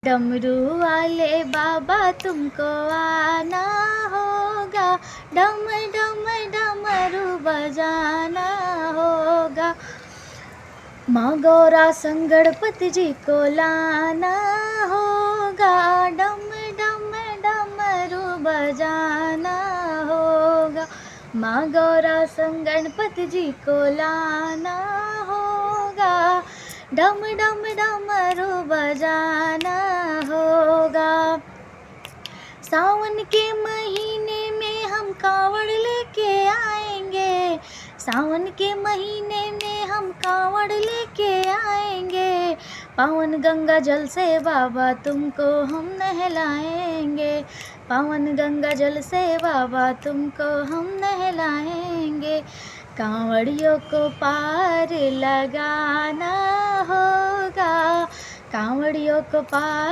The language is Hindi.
डमरू वाले बाबा तुमको आना होगा, डम डम डमरू बजाना होगा। माँ गौरा संग गणपति जी को लाना होगा, डम डम डमरू बजाना होगा। माँ गौरा संग गणपति जी को लाना होगा, डम डम डमरू बजाना होगा। सावन के महीने में हम कांवड़ लेके आएंगे, सावन के महीने में हम कांवड़ लेके आएंगे। पावन गंगा जल से बाबा तुमको हम नहलाएंगे, पावन गंगा जल से बाबा तुमको हम नहलाएंगे। कांवड़ियों को पार लगाना होगा, कांवड़ियों को पार